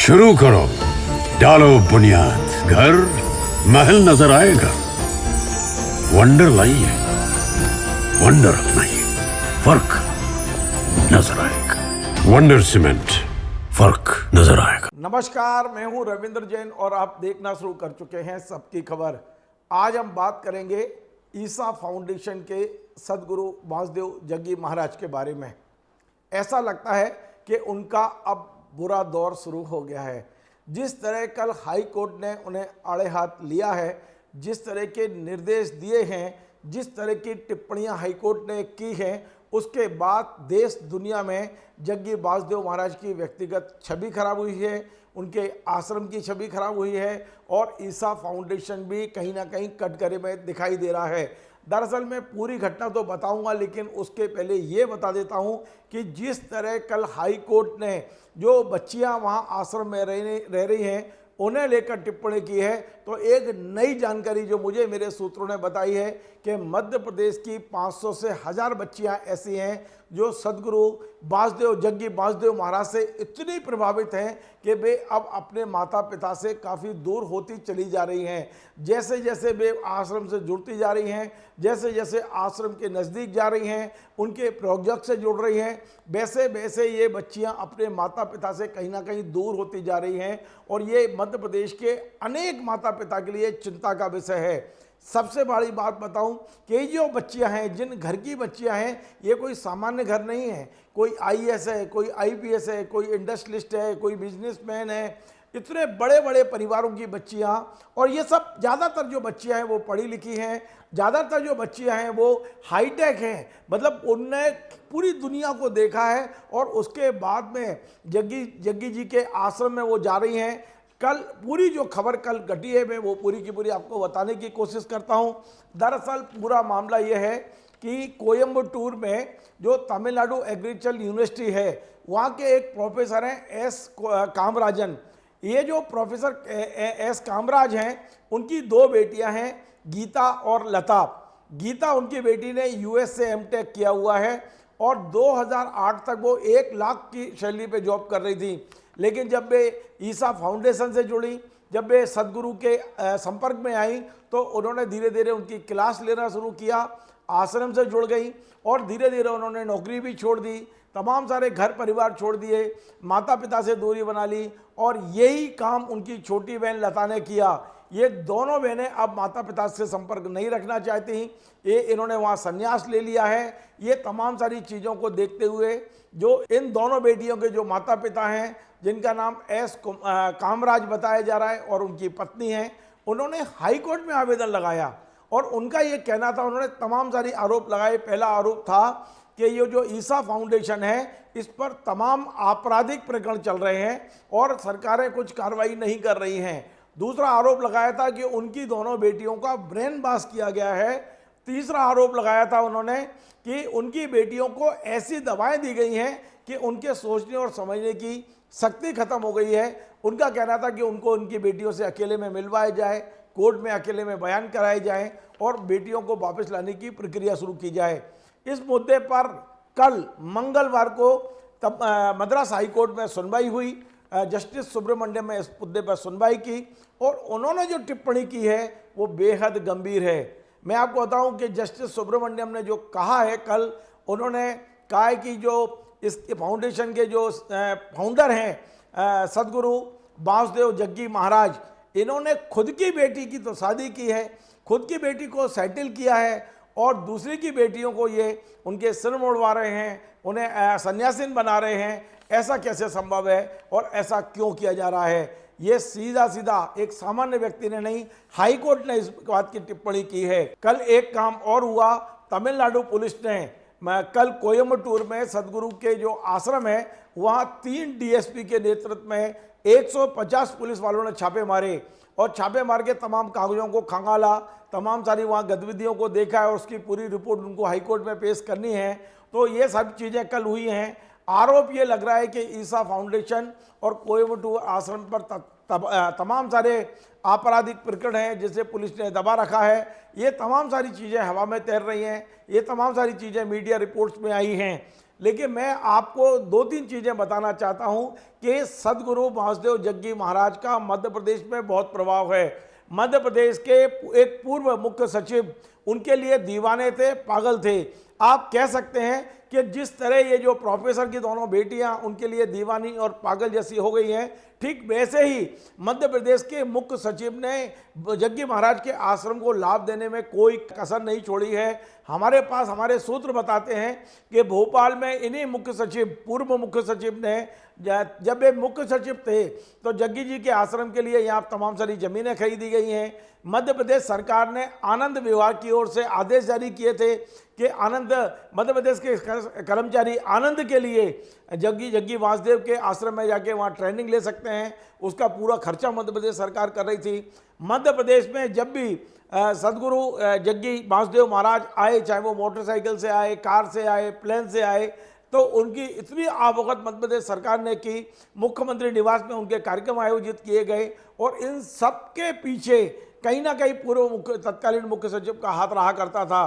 शुरू करो, डालो बुनियाद, घर महल नजर आएगा। वंडर लाइए, वंडर अपनाइए, फर्क नजर आएगा। वंडर सीमेंट, फर्क नजर आएगा। नमस्कार, मैं हूं रविंद्र जैन और आप देखना शुरू कर चुके हैं सबकी खबर। आज हम बात करेंगे ईसा फाउंडेशन के सदगुरु वासुदेव जग्गी महाराज के बारे में। ऐसा लगता है कि उनका अब बुरा दौर शुरू हो गया है। जिस तरह कल हाई कोर्ट ने उन्हें आड़े हाथ लिया है, जिस तरह के निर्देश दिए हैं, जिस तरह की टिप्पणियां हाई कोर्ट ने की हैं, उसके बाद देश दुनिया में जग्गी वासुदेव महाराज की व्यक्तिगत छवि खराब हुई है, उनके आश्रम की छवि खराब हुई है और ईसा फाउंडेशन भी कहीं ना कहीं कटघरे में दिखाई दे रहा है। दरअसल मैं पूरी घटना तो बताऊंगा, लेकिन उसके पहले ये बता देता हूं कि जिस तरह कल हाई कोर्ट ने जो बच्चियां वहां आश्रम में रह रही हैं उन्हें लेकर टिप्पणी की है, तो एक नई जानकारी जो मुझे मेरे सूत्रों ने बताई है कि मध्य प्रदेश की 500 से 1000 बच्चियां ऐसी हैं जो सदगुरु वासुदेव जग्गी वासुदेव महाराज से इतनी प्रभावित हैं कि वे अब अपने माता पिता से काफ़ी दूर होती चली जा रही हैं। जैसे जैसे वे आश्रम से जुड़ती जा रही हैं, जैसे जैसे आश्रम के नज़दीक जा रही हैं, उनके प्रोजेक्ट से जुड़ रही हैं, वैसे वैसे ये बच्चियां अपने माता पिता से कहीं ना कहीं दूर होती जा रही हैं और ये मध्य प्रदेश के अनेक माता पिता के लिए चिंता का विषय है। सबसे बड़ी बात बताऊं कि ये जो बच्चियां हैं, जिन घर की बच्चियां हैं, ये कोई सामान्य घर नहीं है। कोई आईएएस है, कोई आईपीएस है, कोई इंडस्ट्रियलिस्ट है, कोई बिजनेसमैन है, इतने बड़े बड़े परिवारों की बच्चियां। और ये सब ज़्यादातर जो बच्चियां हैं वो पढ़ी लिखी हैं, ज़्यादातर जो बच्चियां हैं वो हाईटेक हैं, मतलब उनने पूरी दुनिया को देखा है और उसके बाद में जग्गी जी के आश्रम में वो जा रही हैं। कल पूरी जो खबर कल घटी है मैं वो पूरी की पूरी आपको बताने की कोशिश करता हूं। दरअसल पूरा मामला ये है कि कोयम्बटूर में जो तमिलनाडु एग्रीकल्चर यूनिवर्सिटी है, वहाँ के एक प्रोफेसर हैं एस कामराजन। ये जो प्रोफेसर एस कामराज हैं, उनकी 2 बेटियां हैं, गीता और लता। गीता उनकी बेटी ने यूएस से एमटेक किया हुआ है और 2008 तक वो 1 लाख की सैलरी पे जॉब कर रही थी। लेकिन जब वे ईसा फाउंडेशन से जुड़ी, जब वे सदगुरु के संपर्क में आई, तो उन्होंने धीरे धीरे उनकी क्लास लेना शुरू किया, आश्रम से जुड़ गई और धीरे धीरे उन्होंने नौकरी भी छोड़ दी, तमाम सारे घर परिवार छोड़ दिए, माता पिता से दूरी बना ली और यही काम उनकी छोटी बहन लता ने किया। ये दोनों बहनें अब माता पिता से संपर्क नहीं रखना चाहती, इन्होंने वहाँ संन्यास ले लिया है। ये तमाम सारी चीज़ों को देखते हुए जो इन दोनों बेटियों के जो माता पिता हैं, जिनका नाम एस कामराज बताया जा रहा है और उनकी पत्नी है, उन्होंने हाई कोर्ट में आवेदन लगाया और उनका ये कहना था, उन्होंने तमाम सारी आरोप लगाए। पहला आरोप था कि ये जो ईसा फाउंडेशन है, इस पर तमाम आपराधिक प्रकरण चल रहे हैं और सरकारें कुछ कार्रवाई नहीं कर रही हैं। दूसरा आरोप लगाया था कि उनकी दोनों बेटियों का ब्रेन वॉश किया गया है। तीसरा आरोप लगाया था उन्होंने कि उनकी बेटियों को ऐसी दवाएं दी गई हैं कि उनके सोचने और समझने की शक्ति खत्म हो गई है। उनका कहना था कि उनको उनकी बेटियों से अकेले में मिलवाया जाए, कोर्ट में अकेले में बयान कराए जाएं और बेटियों को वापस लाने की प्रक्रिया शुरू की जाए। इस मुद्दे पर कल मंगलवार को मद्रास हाई कोर्ट में सुनवाई हुई। जस्टिस सुब्रमण्यम ने इस मुद्दे पर सुनवाई की और उन्होंने जो टिप्पणी की है वो बेहद गंभीर है। मैं आपको बताऊं कि जस्टिस सुब्रमण्यम ने जो कहा है कल, उन्होंने कहा है कि जो इस फाउंडेशन के जो फाउंडर हैं सदगुरु वासुदेव जग्गी महाराज, इन्होंने खुद की बेटी की तो शादी की है, खुद की बेटी को सेटल किया है और दूसरी की बेटियों को ये उनके सिर मोड़वा रहे हैं, उन्हें सन्यासीन बना रहे हैं। ऐसा कैसे संभव है और ऐसा क्यों किया जा रहा है? ये सीधा सीधा एक सामान्य व्यक्ति ने नहीं, हाई कोर्ट ने इस बात की टिप्पणी की है। कल एक काम और हुआ, तमिलनाडु पुलिस ने कल कोयम्बटूर में सदगुरु के जो आश्रम है वहाँ 3 डीएसपी के नेतृत्व में 150 पुलिस वालों ने छापे मारे और छापे मार के तमाम कागजों को खंगाला, तमाम सारी वहाँ गतिविधियों को देखा है और उसकी पूरी रिपोर्ट उनको हाईकोर्ट में पेश करनी है। तो ये सब चीज़ें कल हुई हैं। आरोप ये लग रहा है कि ईसा फाउंडेशन और कोयम्बटूर आश्रम पर तमाम सारे आपराधिक प्रकरण हैं जिसे पुलिस ने दबा रखा है। ये तमाम सारी चीज़ें हवा में तैर रही हैं, ये तमाम सारी चीज़ें मीडिया रिपोर्ट्स में आई हैं। लेकिन मैं आपको दो तीन चीज़ें बताना चाहता हूं कि सदगुरु वासुदेव जग्गी महाराज का मध्य प्रदेश में बहुत प्रभाव है। मध्य प्रदेश के एक पूर्व मुख्य सचिव उनके लिए दीवाने थे, पागल थे। आप कह सकते हैं कि जिस तरह ये जो प्रोफेसर की दोनों बेटियां उनके लिए दीवानी और पागल जैसी हो गई हैं, ठीक वैसे ही मध्य प्रदेश के मुख्य सचिव ने जग्गी महाराज के आश्रम को लाभ देने में कोई कसर नहीं छोड़ी है। हमारे पास हमारे सूत्र बताते हैं कि भोपाल में इन्हीं मुख्य सचिव, पूर्व मुख्य सचिव ने जब वे मुख्य सचिव थे तो जग्गी जी के आश्रम के लिए यहाँ तमाम सारी जमीनें खरीदी गई हैं। मध्य प्रदेश सरकार ने आनंद विभाग की ओर से आदेश जारी किए थे कि आनंद, मध्य प्रदेश के कर्मचारी आनंद के लिए जग्गी वासुदेव के आश्रम में जाके वहाँ ट्रेनिंग ले सकते हैं। उसका पूरा खर्चा मध्य प्रदेश सरकार कर रही थी। मध्य प्रदेश में जब भी सदगुरु जग्गी वासुदेव महाराज आए, चाहे वो मोटरसाइकिल से आए, कार से आए, प्लेन से आए, तो उनकी इतनी आवभगत मध्य प्रदेश सरकार ने की। मुख्यमंत्री निवास में उनके कार्यक्रम आयोजित किए गए और इन सब के पीछे कहीं ना कहीं पूर्व तत्कालीन मुख्य सचिव का हाथ रहा करता था।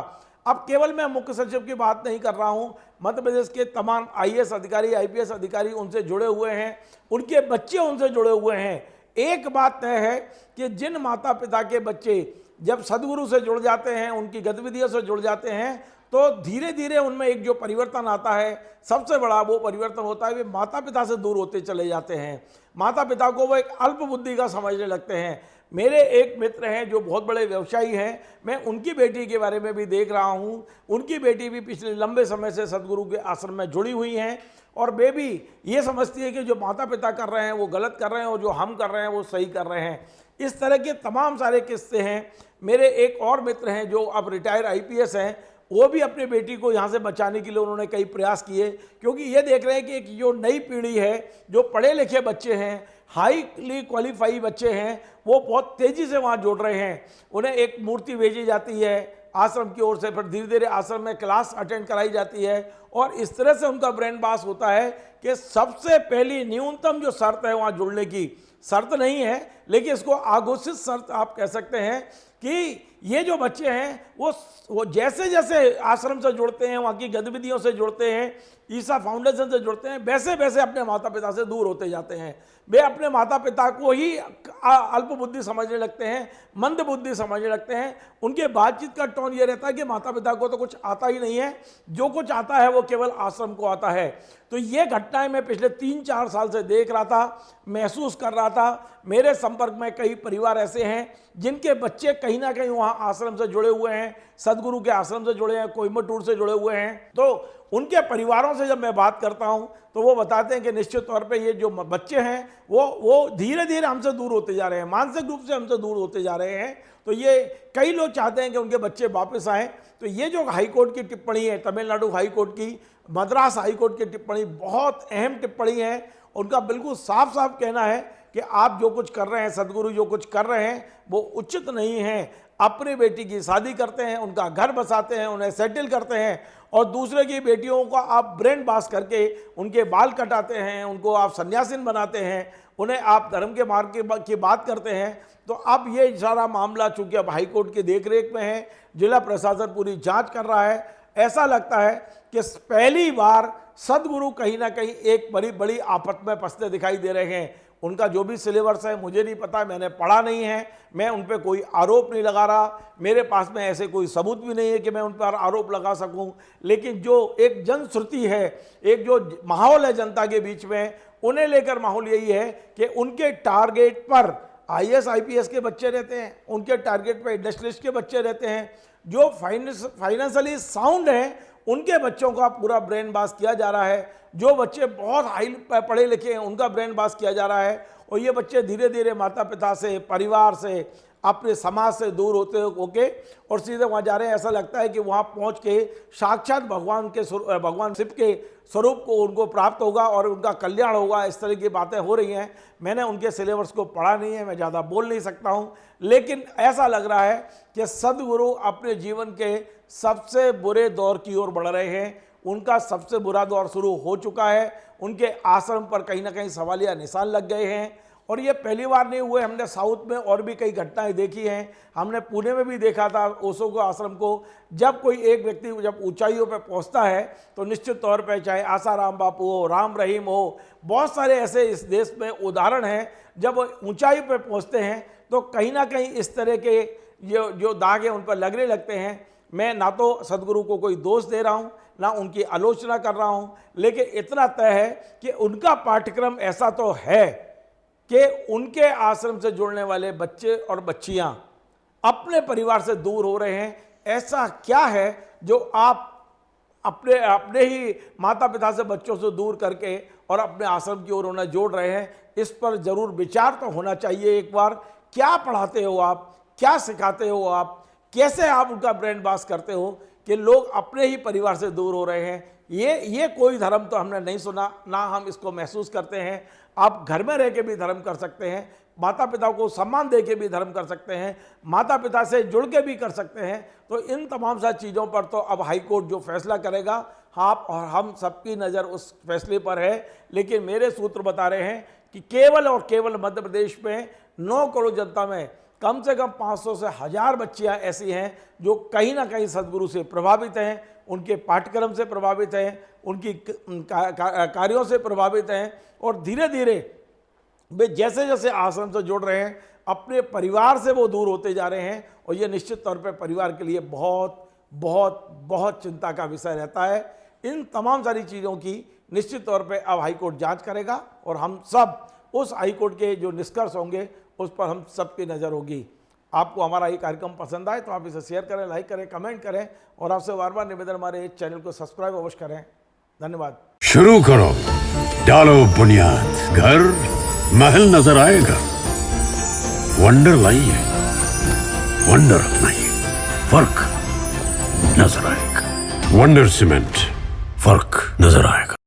अब केवल मैं मुख्य सचिव की बात नहीं कर रहा हूं, मध्य प्रदेश के तमाम आईएएस अधिकारी, आईपीएस अधिकारी उनसे जुड़े हुए हैं, उनके बच्चे उनसे जुड़े हुए हैं। एक बात तय है कि जिन माता पिता के बच्चे जब सदगुरु से जुड़ जाते हैं, उनकी गतिविधियों से जुड़ जाते हैं, तो धीरे धीरे उनमें एक जो परिवर्तन आता है, सबसे बड़ा वो परिवर्तन होता है वे माता पिता से दूर होते चले जाते हैं। माता पिता को वो एक अल्प बुद्धि का समझने लगते हैं। मेरे एक मित्र हैं जो बहुत बड़े व्यवसायी हैं, मैं उनकी बेटी के बारे में भी देख रहा हूं। उनकी बेटी भी पिछले लंबे समय से सदगुरु के आश्रम में जुड़ी हुई हैं और वे भी ये समझती है कि जो माता पिता कर रहे हैं वो गलत कर रहे हैं और जो हम कर रहे हैं वो सही कर रहे हैं। इस तरह के तमाम सारे किस्से हैं। मेरे एक और मित्र हैं जो अब रिटायर आईपीएस हैं, वो भी अपनी बेटी को यहाँ से बचाने के लिए उन्होंने कई प्रयास किए, क्योंकि ये देख रहे हैं कि एक जो नई पीढ़ी है, जो पढ़े लिखे बच्चे हैं, हाईली क्वालिफाई बच्चे हैं, वो बहुत तेज़ी से वहाँ जुड़ रहे हैं। उन्हें एक मूर्ति भेजी जाती है आश्रम की ओर से, फिर धीरे धीरे आश्रम में क्लास अटेंड कराई जाती है और इस तरह से उनका ब्रेन पास होता है कि सबसे पहली न्यूनतम जो शर्त है वहाँ जुड़ने की, शर्त नहीं है लेकिन इसको आघोषित शर्त आप कह सकते हैं कि ये जो बच्चे हैं वो जैसे जैसे आश्रम से जुड़ते हैं, वहाँ की गतिविधियों से जुड़ते हैं, ईसा फाउंडेशन से जुड़ते हैं, वैसे वैसे अपने माता पिता से दूर होते जाते हैं। वे अपने माता पिता को ही अल्प बुद्धि समझने लगते हैं, मंद बुद्धि समझने लगते हैं। उनके बातचीत का टोन ये रहता है कि माता पिता को तो कुछ आता ही नहीं है, जो कुछ आता है वो केवल आश्रम को आता है। तो ये घटनाएं मैं पिछले 3-4 साल से देख रहा था, महसूस कर रहा था। मेरे संपर्क में कई परिवार ऐसे हैं जिनके बच्चे कहीं ना कहीं वहाँ आश्रम से जुड़े हुए हैं, सदगुरु के आश्रम से जुड़े हैं, कोयम्बटूर से जुड़े हुए हैं। तो उनके परिवारों से जब मैं बात करता हूं तो वो बताते हैं कि निश्चित तौर पे ये जो बच्चे हैं वो धीरे धीरे हमसे दूर होते जा रहे हैं, मानसिक रूप से हमसे दूर होते जा रहे हैं। तो ये कई लोग चाहते हैं कि उनके बच्चे वापस आएँ। तो ये जो हाईकोर्ट की टिप्पणी है, तमिलनाडु हाईकोर्ट की, मद्रास हाईकोर्ट की टिप्पणी बहुत अहम टिप्पणी है। उनका बिल्कुल साफ साफ कहना है कि आप जो कुछ कर रहे हैं, सदगुरु जो कुछ कर रहे हैं वो उचित नहीं है। अपनी बेटी की शादी करते हैं, उनका घर बसाते हैं, उन्हें सेटल करते हैं और दूसरे की बेटियों को आप ब्रेन वॉश करके उनके बाल कटाते हैं, उनको आप सन्यासीन बनाते हैं, उन्हें आप धर्म के मार्ग की बात करते हैं। तो अब ये सारा मामला चूंकि अब हाईकोर्ट की देखरेख में है, जिला प्रशासन पूरी जांच कर रहा है। ऐसा लगता है कि पहली बार सदगुरु कहीं ना कहीं एक बड़ी बड़ी आफत में फंसते दिखाई दे रहे हैं। उनका जो भी सिलेबस है मुझे नहीं पता, मैंने पढ़ा नहीं है, मैं उन पर कोई आरोप नहीं लगा रहा, मेरे पास में ऐसे कोई सबूत भी नहीं है कि मैं उन पर आरोप लगा सकूं। लेकिन जो एक जनश्रुति है, एक जो माहौल है जनता के बीच में, उन्हें लेकर माहौल यही है कि उनके टारगेट पर आईएएस आईपीएस के बच्चे रहते हैं, उनके टारगेट पर इंडस्ट्रियलिस्ट के बच्चे रहते हैं, जो फाइनेंशियली साउंड हैं उनके बच्चों का पूरा ब्रेन वॉश किया जा रहा है। जो बच्चे बहुत हाई पढ़े लिखे हैं उनका ब्रेन वॉश किया जा रहा है और ये बच्चे धीरे धीरे माता पिता से, परिवार से, अपने समाज से दूर होके और सीधे वहाँ जा रहे हैं। ऐसा लगता है कि वहाँ पहुँच के साक्षात भगवान शिव के स्वरूप को उनको प्राप्त होगा और उनका कल्याण होगा। इस तरह की बातें हो रही हैं। मैंने उनके सिलेबस को पढ़ा नहीं है, मैं ज़्यादा बोल नहीं सकता हूँ, लेकिन ऐसा लग रहा है कि सदगुरु अपने जीवन के सबसे बुरे दौर की ओर बढ़ रहे हैं। उनका सबसे बुरा दौर शुरू हो चुका है। उनके आश्रम पर कहीं ना कहीं सवालिया निशान लग गए हैं और ये पहली बार नहीं हुए, हमने साउथ में और भी कई घटनाएं देखी हैं। हमने पुणे में भी देखा था ओशो को आश्रम को। जब कोई एक व्यक्ति जब ऊंचाइयों पर पहुंचता है तो निश्चित तौर पे चाहे आसाराम बापू हो, राम रहीम हो, बहुत सारे ऐसे इस देश में उदाहरण हैं, जब वो ऊंचाई पर पहुंचते हैं तो कहीं ना कहीं इस तरह के जो दाग हैं उन पर लगने लगते हैं। मैं ना तो सदगुरु को कोई दोष दे रहा हूँ, ना उनकी आलोचना कर रहा हूँ, लेकिन इतना तय है कि उनका पाठ्यक्रम ऐसा तो है कि उनके आश्रम से जुड़ने वाले बच्चे और बच्चियां अपने परिवार से दूर हो रहे हैं। ऐसा क्या है जो आप अपने ही माता पिता से बच्चों से दूर करके और अपने आश्रम की ओर उन्हें जोड़ रहे हैं? इस पर जरूर विचार तो होना चाहिए एक बार। क्या पढ़ाते हो आप, क्या सिखाते हो आप, कैसे आप उनका ब्रेन वॉश करते हो कि लोग अपने ही परिवार से दूर हो रहे हैं? ये कोई धर्म तो हमने नहीं सुना, ना हम इसको महसूस करते हैं। आप घर में रह के भी धर्म कर सकते हैं, माता पिता को सम्मान दे के भी धर्म कर सकते हैं, माता पिता से जुड़ के भी कर सकते हैं। तो इन तमाम सारी चीज़ों पर तो अब हाई कोर्ट जो फैसला करेगा, आप और हम सबकी नज़र उस फैसले पर है। लेकिन मेरे सूत्र बता रहे हैं कि केवल और केवल मध्य प्रदेश में 9 करोड़ जनता में कम से कम 500 से 1000 बच्चियां ऐसी हैं जो कहीं ना कहीं सदगुरु से प्रभावित हैं, उनके पाठ्यक्रम से प्रभावित हैं, उनकी कार्यों से प्रभावित हैं, और धीरे धीरे वे जैसे जैसे आश्रम से जुड़ रहे हैं अपने परिवार से वो दूर होते जा रहे हैं। और ये निश्चित तौर पर परिवार के लिए बहुत बहुत बहुत चिंता का विषय रहता है। इन तमाम सारी चीज़ों की निश्चित तौर पे अब हाईकोर्ट जांच करेगा और हम सब उस हाईकोर्ट के जो निष्कर्ष होंगे उस पर हम सबकी नज़र होगी। आपको हमारा ये कार्यक्रम पसंद आए तो आप इसे शेयर करें, लाइक करें, कमेंट करें, और आपसे बार बार निवेदन हमारे इस चैनल को सब्सक्राइब अवश्य करें। धन्यवाद। शुरू करो, डालो बुनियाद, घर महल नजर आएगा। वंडर लाइए, वंडर अपनाइए, फर्क नजर आएगा। वंडर सीमेंट, फर्क नजर आएगा।